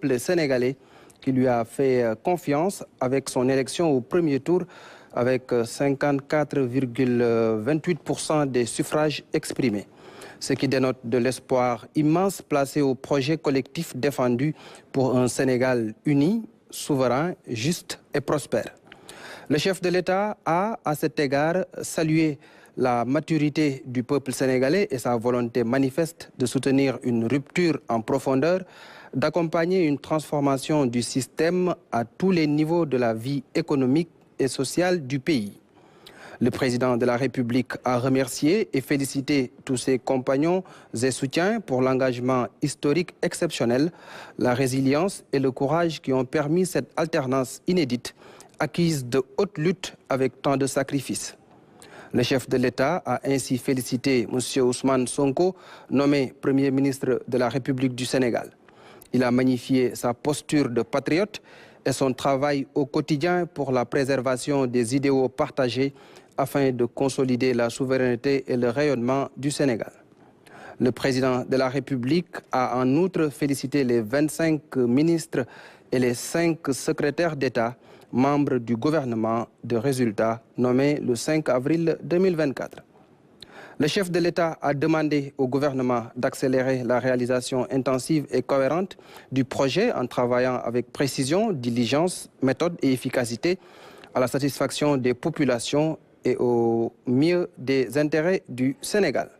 peuple sénégalais qui lui a fait confiance avec son élection au premier tour avec 54,28% des suffrages exprimés. Ce qui dénote de l'espoir immense placé au projet collectif défendu pour un Sénégal uni, souverain, juste et prospère. Le chef de l'État a, à cet égard, salué la maturité du peuple sénégalais et sa volonté manifeste de soutenir une rupture en profondeur, d'accompagner une transformation du système à tous les niveaux de la vie économique et sociale du pays. Le président de la République a remercié et félicité tous ses compagnons et soutiens pour l'engagement historique exceptionnel, la résilience et le courage qui ont permis cette alternance inédite, acquise de haute lutte avec tant de sacrifices. Le chef de l'État a ainsi félicité M. Ousmane Sonko, nommé Premier ministre de la République du Sénégal. Il a magnifié sa posture de patriote et son travail au quotidien pour la préservation des idéaux partagés afin de consolider la souveraineté et le rayonnement du Sénégal. Le président de la République a en outre félicité les 25 ministres et les 5 secrétaires d'État, membres du gouvernement de résultats nommés le 5 avril 2024. Le chef de l'État a demandé au gouvernement d'accélérer la réalisation intensive et cohérente du projet en travaillant avec précision, diligence, méthode et efficacité à la satisfaction des populations et au mieux des intérêts du Sénégal.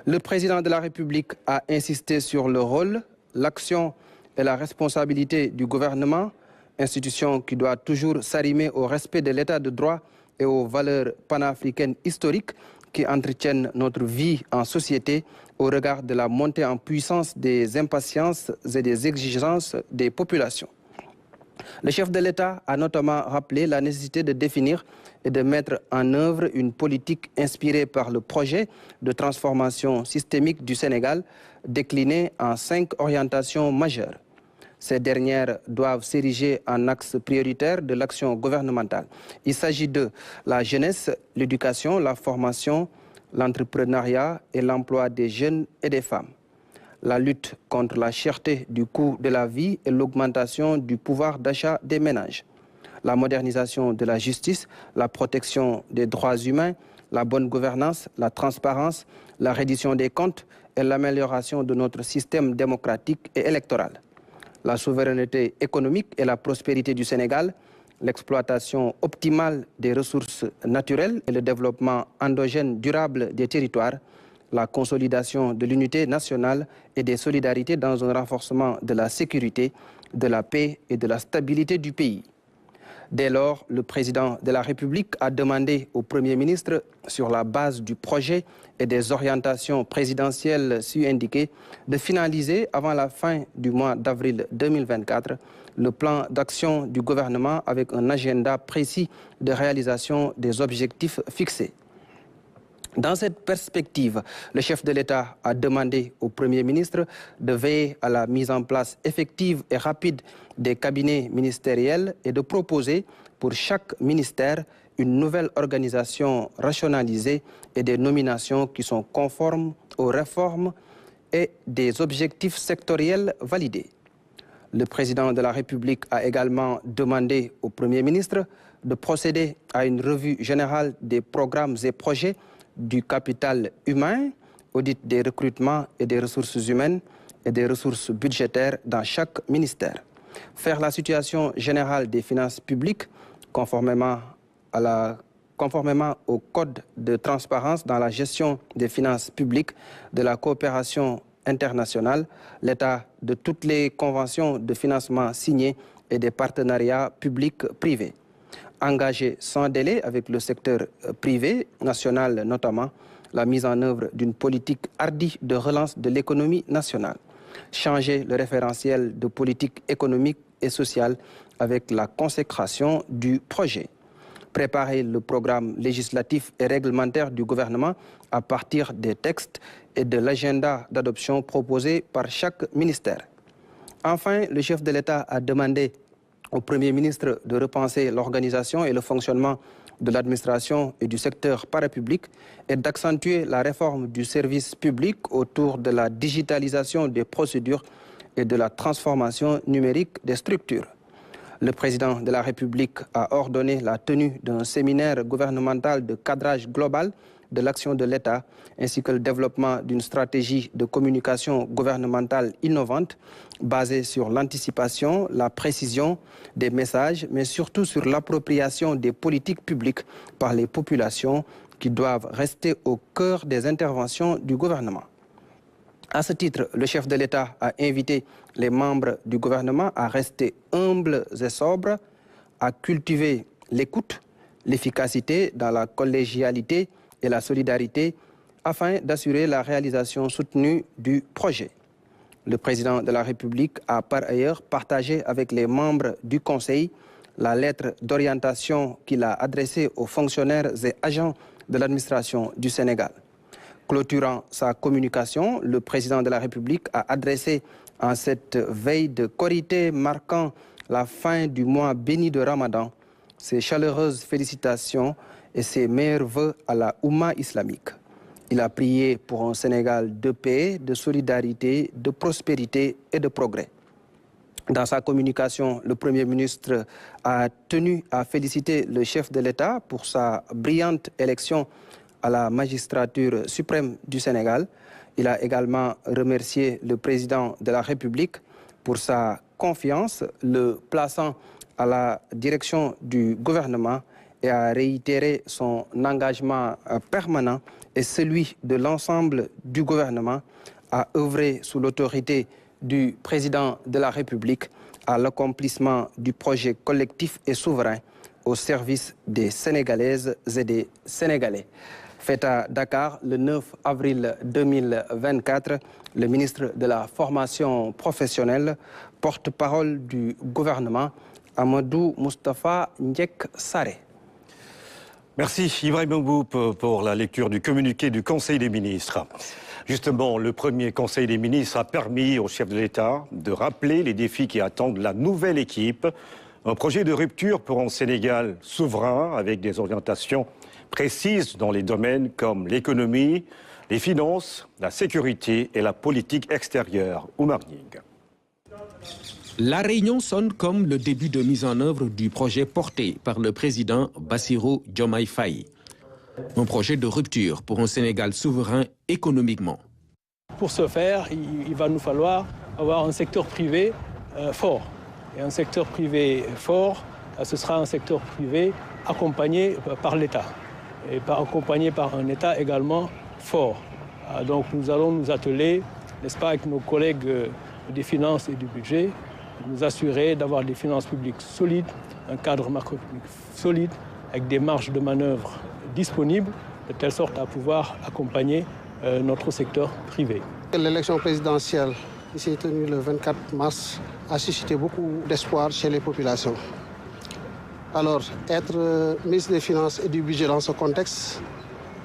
Le président de la République a insisté sur le rôle, l'action et la responsabilité du gouvernement, institution qui doit toujours s'arrimer au respect de l'état de droit et aux valeurs panafricaines historiques qui entretiennent notre vie en société au regard de la montée en puissance des impatiences et des exigences des populations. Le chef de l'État a notamment rappelé la nécessité de définir et de mettre en œuvre une politique inspirée par le projet de transformation systémique du Sénégal, décliné en 5 orientations majeures. Ces dernières doivent s'ériger en axe prioritaire de l'action gouvernementale. Il s'agit de la jeunesse, l'éducation, la formation, l'entrepreneuriat et l'emploi des jeunes et des femmes. La lutte contre la cherté du coût de la vie et l'augmentation du pouvoir d'achat des ménages. La modernisation de la justice, la protection des droits humains, la bonne gouvernance, la transparence, la reddition des comptes et l'amélioration de notre système démocratique et électoral. La souveraineté économique et la prospérité du Sénégal, l'exploitation optimale des ressources naturelles et le développement endogène durable des territoires, la consolidation de l'unité nationale et des solidarités dans un renforcement de la sécurité, de la paix et de la stabilité du pays. Dès lors, le président de la République a demandé au Premier ministre, sur la base du projet et des orientations présidentielles ci-indiquées, de finaliser avant la fin du mois d'avril 2024 le plan d'action du gouvernement avec un agenda précis de réalisation des objectifs fixés. Dans cette perspective, le chef de l'État a demandé au Premier ministre de veiller à la mise en place effective et rapide des cabinets ministériels et de proposer pour chaque ministère une nouvelle organisation rationalisée et des nominations qui sont conformes aux réformes et des objectifs sectoriels validés. Le président de la République a également demandé au Premier ministre de procéder à une revue générale des programmes et projets du capital humain, audit des recrutements et des ressources humaines et des ressources budgétaires dans chaque ministère. Faire la situation générale des finances publiques conformément au code de transparence dans la gestion des finances publiques, de la coopération internationale, l'état de toutes les conventions de financement signées et des partenariats publics-privés. Engager sans délai avec le secteur privé, national notamment, la mise en œuvre d'une politique hardie de relance de l'économie nationale. Changer le référentiel de politique économique et sociale avec la consécration du projet. Préparer le programme législatif et réglementaire du gouvernement à partir des textes et de l'agenda d'adoption proposé par chaque ministère. Enfin, le chef de l'État a demandé au Premier ministre de repenser l'organisation et le fonctionnement de l'administration et du secteur parapublic et d'accentuer la réforme du service public autour de la digitalisation des procédures et de la transformation numérique des structures. Le président de la République a ordonné la tenue d'un séminaire gouvernemental de cadrage global de l'action de l'État, ainsi que le développement d'une stratégie de communication gouvernementale innovante basée sur l'anticipation, la précision des messages, mais surtout sur l'appropriation des politiques publiques par les populations qui doivent rester au cœur des interventions du gouvernement. À ce titre, le chef de l'État a invité les membres du gouvernement à rester humbles et sobres, à cultiver l'écoute, l'efficacité dans la collégialité et la solidarité afin d'assurer la réalisation soutenue du projet. Le président de la République a par ailleurs partagé avec les membres du Conseil la lettre d'orientation qu'il a adressée aux fonctionnaires et agents de l'administration du Sénégal. Clôturant sa communication, le président de la République a adressé en cette veille de Korité marquant la fin du mois béni de Ramadan ses chaleureuses félicitations et ses meilleurs vœux à la Oumma islamique. Il a prié pour un Sénégal de paix, de solidarité, de prospérité et de progrès. Dans sa communication, le Premier ministre a tenu à féliciter le chef de l'État pour sa brillante élection à la magistrature suprême du Sénégal. Il a également remercié le président de la République pour sa confiance, le plaçant à la direction du gouvernement et a réitéré son engagement permanent et celui de l'ensemble du gouvernement à œuvrer sous l'autorité du président de la République à l'accomplissement du projet collectif et souverain au service des Sénégalaises et des Sénégalais. Fait à Dakar le 9 avril 2024, le ministre de la Formation professionnelle, porte-parole du gouvernement, Amadou Moustapha Ndiek Saré. Merci Ibrahim Mboup pour la lecture du communiqué du Conseil des ministres. Justement, le premier Conseil des ministres a permis au chef de l'État de rappeler les défis qui attendent la nouvelle équipe. Un projet de rupture pour un Sénégal souverain avec des orientations précises dans les domaines comme l'économie, les finances, la sécurité et la politique extérieure. Oumar Nying. La réunion sonne comme le début de mise en œuvre du projet porté par le président Bassirou Diomaye Faye. Un projet de rupture pour un Sénégal souverain économiquement. Pour ce faire, il va nous falloir avoir un secteur privé fort. Et un secteur privé fort, ce sera un secteur privé accompagné par l'État. Et accompagné par un État également fort. Donc nous allons nous atteler, n'est-ce pas, avec nos collègues des finances et du budget, nous assurer d'avoir des finances publiques solides, un cadre macroéconomique solide, avec des marges de manœuvre disponibles, de telle sorte à pouvoir accompagner notre secteur privé. L'élection présidentielle qui s'est tenue le 24 mars a suscité beaucoup d'espoir chez les populations. Alors, être ministre des Finances et du Budget dans ce contexte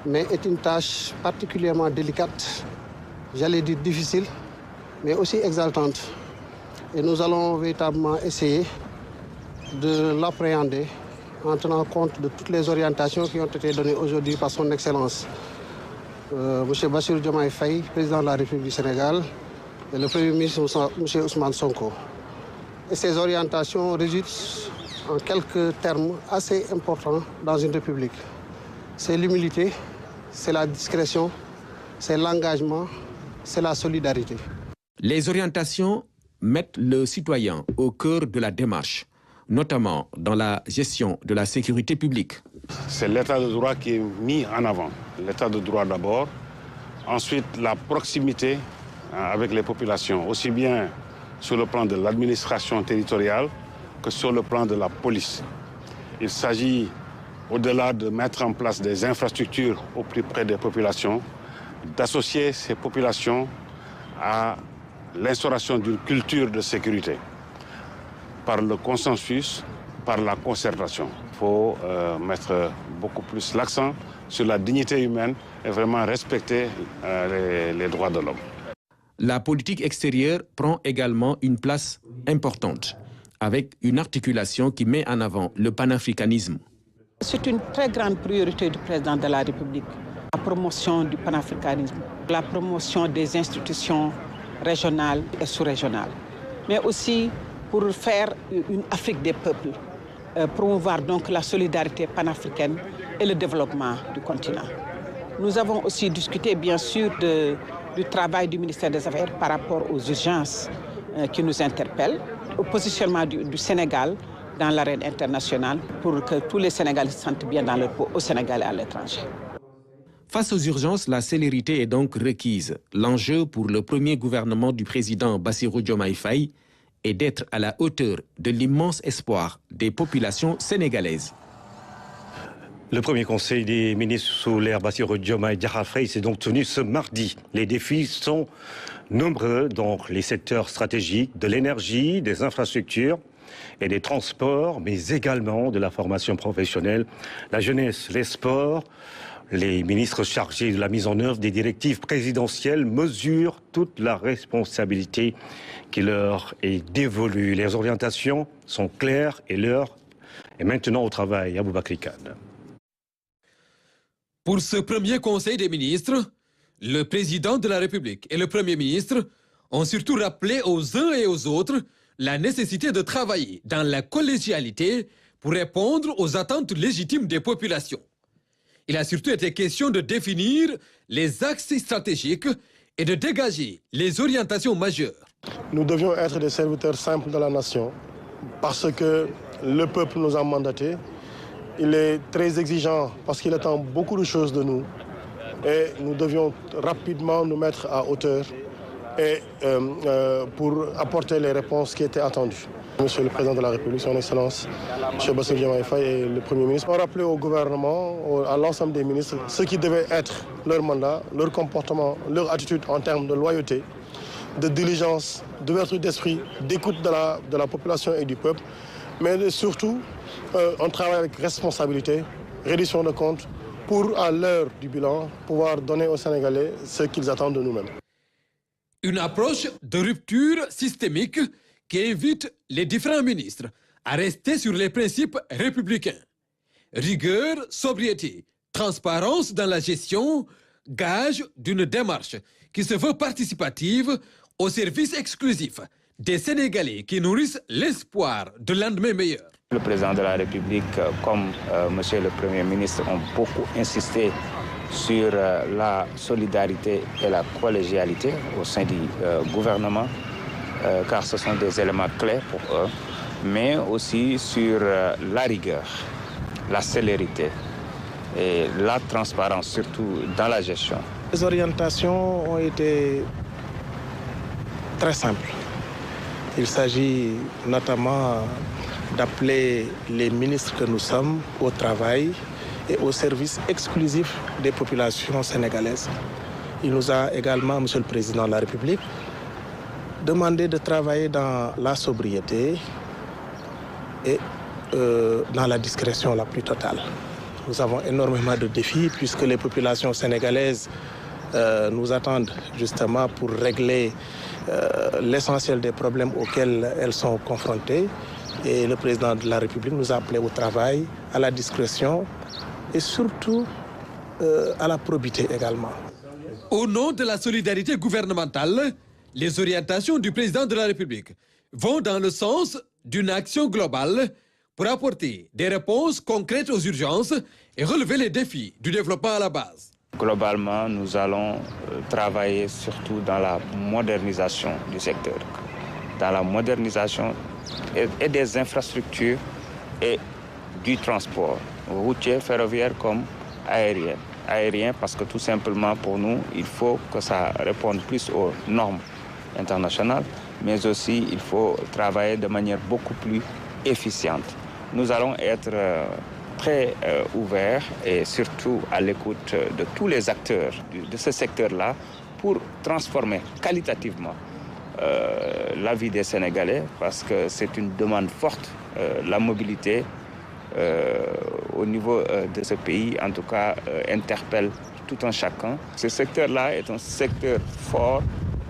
mais est une tâche particulièrement délicate, j'allais dire difficile, mais aussi exaltante. Et nous allons véritablement essayer de l'appréhender en tenant compte de toutes les orientations qui ont été données aujourd'hui par son Excellence, M. Bassirou Diomaye Faye, président de la République du Sénégal, et le Premier ministre, M. Ousmane Sonko. Et ces orientations résultent en quelques termes assez importants dans une république. C'est l'humilité, c'est la discrétion, c'est l'engagement, c'est la solidarité. Les orientations mettent le citoyen au cœur de la démarche, notamment dans la gestion de la sécurité publique. C'est l'état de droit qui est mis en avant. L'état de droit d'abord, ensuite la proximité avec les populations, aussi bien sur le plan de l'administration territoriale que sur le plan de la police. Il s'agit, au-delà de mettre en place des infrastructures au plus près des populations, d'associer ces populations à l'instauration d'une culture de sécurité par le consensus, par la concertation. Il faut mettre beaucoup plus l'accent sur la dignité humaine et vraiment respecter les droits de l'homme. La politique extérieure prend également une place importante, avec une articulation qui met en avant le panafricanisme. C'est une très grande priorité du président de la République, la promotion du panafricanisme, la promotion des institutions régionales et sous-régionales. mais aussi pour faire une Afrique des peuples, promouvoir donc la solidarité panafricaine et le développement du continent. Nous avons aussi discuté bien sûr du travail du ministère des Affaires par rapport aux urgences qui nous interpellent, au positionnement du Sénégal dans l'arène internationale pour que tous les Sénégalais se sentent bien dans leur peau au Sénégal et à l'étranger. Face aux urgences, la célérité est donc requise. L'enjeu pour le premier gouvernement du président Bassirou Diomaye Faye est d'être à la hauteur de l'immense espoir des populations sénégalaises. Le premier conseil des ministres sous l'ère Bassirou Diomaye Diakhar Faye s'est donc tenu ce mardi. Les défis sont nombreux dans les secteurs stratégiques de l'énergie, des infrastructures et des transports, mais également de la formation professionnelle, la jeunesse, les sports. Les ministres chargés de la mise en œuvre des directives présidentielles mesurent toute la responsabilité qui leur est dévolue. Les orientations sont claires et l'heure est maintenant au travail. Aboubakry Kane. Pour ce premier conseil des ministres, le président de la République et le premier ministre ont surtout rappelé aux uns et aux autres la nécessité de travailler dans la collégialité pour répondre aux attentes légitimes des populations. Il a surtout été question de définir les axes stratégiques et de dégager les orientations majeures. Nous devions être des serviteurs simples de la nation parce que le peuple nous a mandatés. Il est très exigeant parce qu'il attend beaucoup de choses de nous et nous devions rapidement nous mettre à hauteur et pour apporter les réponses qui étaient attendues. Monsieur le Président de la République, son Excellence, M. Bassirou Diomaye Faye et le Premier ministre ont rappelé au gouvernement, à l'ensemble des ministres, ce qui devait être leur mandat, leur comportement, leur attitude en termes de loyauté, de diligence, d'ouverture d'esprit, d'écoute de la population et du peuple, mais surtout un travail avec responsabilité, reddition de comptes, pour, à l'heure du bilan, pouvoir donner aux Sénégalais ce qu'ils attendent de nous-mêmes. Une approche de rupture systémique qui invite les différents ministres à rester sur les principes républicains. Rigueur, sobriété, transparence dans la gestion, gage d'une démarche qui se veut participative au service exclusif des Sénégalais qui nourrissent l'espoir de lendemain meilleur. Le président de la République, comme monsieur le Premier ministre, ont beaucoup insisté sur la solidarité et la collégialité au sein du gouvernement, car ce sont des éléments clés pour eux, mais aussi sur la rigueur, la célérité et la transparence, surtout dans la gestion. Les orientations ont été très simples. Il s'agit notamment d'appeler les ministres que nous sommes au travail et au service exclusif des populations sénégalaises. Il nous a également, Monsieur le Président de la République, demandé de travailler dans la sobriété et dans la discrétion la plus totale. Nous avons énormément de défis puisque les populations sénégalaises nous attendent justement pour régler l'essentiel des problèmes auxquels elles sont confrontées. Et le président de la République nous a appelés au travail, à la discrétion et surtout à la probité également. Au nom de la solidarité gouvernementale, les orientations du président de la République vont dans le sens d'une action globale pour apporter des réponses concrètes aux urgences et relever les défis du développement à la base. Globalement, nous allons travailler surtout dans la modernisation du secteur, dans la modernisation et des infrastructures et du transport, routier, ferroviaire comme aérien. Aérien parce que tout simplement pour nous, il faut que ça réponde plus aux normes internationales, mais aussi il faut travailler de manière beaucoup plus efficiente. Nous allons être très ouverts et surtout à l'écoute de tous les acteurs de ce secteur-là pour transformer qualitativement la vie des Sénégalais parce que c'est une demande forte, la mobilité au niveau de ce pays, en tout cas, interpelle tout un chacun. Ce secteur-là est un secteur fort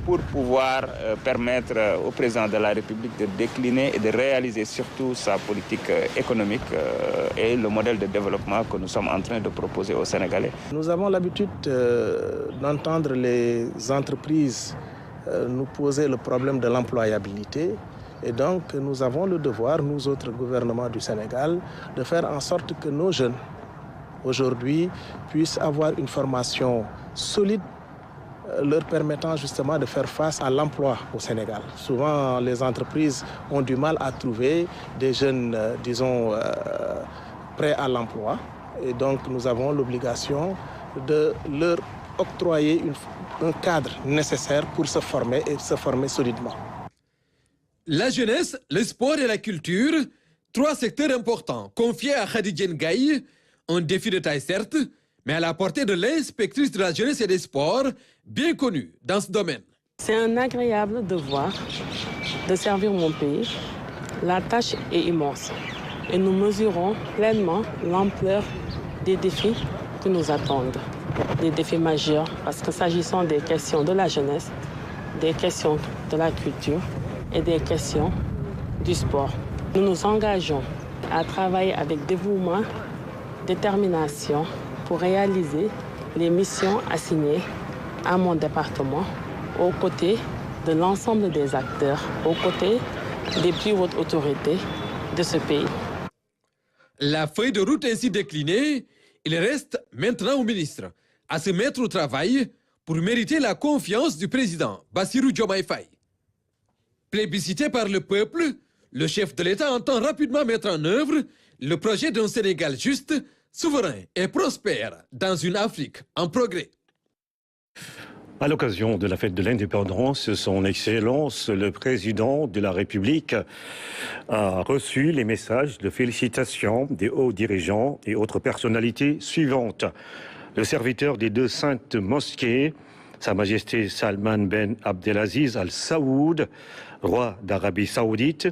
pour pouvoir permettre au président de la République de décliner et de réaliser surtout sa politique économique et le modèle de développement que nous sommes en train de proposer aux Sénégalais. Nous avons l'habitude d'entendre les entreprises nous poser le problème de l'employabilité. Et donc, nous avons le devoir, nous autres gouvernements du Sénégal, de faire en sorte que nos jeunes, aujourd'hui, puissent avoir une formation solide leur permettant justement de faire face à l'emploi au Sénégal. Souvent, les entreprises ont du mal à trouver des jeunes, disons, prêts à l'emploi. Et donc, nous avons l'obligation de leur octroyer un cadre nécessaire pour se former et se former solidement. La jeunesse, le sport et la culture, 3 secteurs importants confiés à Khadija Ngaye, un défi de taille certes, mais à la portée de l'inspectrice de la jeunesse et des sports, bien connue dans ce domaine. C'est un agréable devoir de servir mon pays. La tâche est immense et nous mesurons pleinement l'ampleur des défis qui nous attendent. Des défis majeurs parce que s'agissant des questions de la jeunesse, des questions de la culture et des questions du sport. Nous nous engageons à travailler avec dévouement, détermination pour réaliser les missions assignées à mon département aux côtés de l'ensemble des acteurs, aux côtés des plus hautes autorités de ce pays. La feuille de route ainsi déclinée, il reste maintenant au ministre à se mettre au travail pour mériter la confiance du président Bassirou Diomaye Faye. Plébiscité par le peuple, le chef de l'État entend rapidement mettre en œuvre le projet d'un Sénégal juste, souverain et prospère dans une Afrique en progrès. À l'occasion de la fête de l'indépendance, son Excellence, le président de la République, a reçu les messages de félicitations des hauts dirigeants et autres personnalités suivantes. Le serviteur des 2 saintes mosquées, Sa Majesté Salman Ben Abdelaziz Al Saoud, roi d'Arabie Saoudite,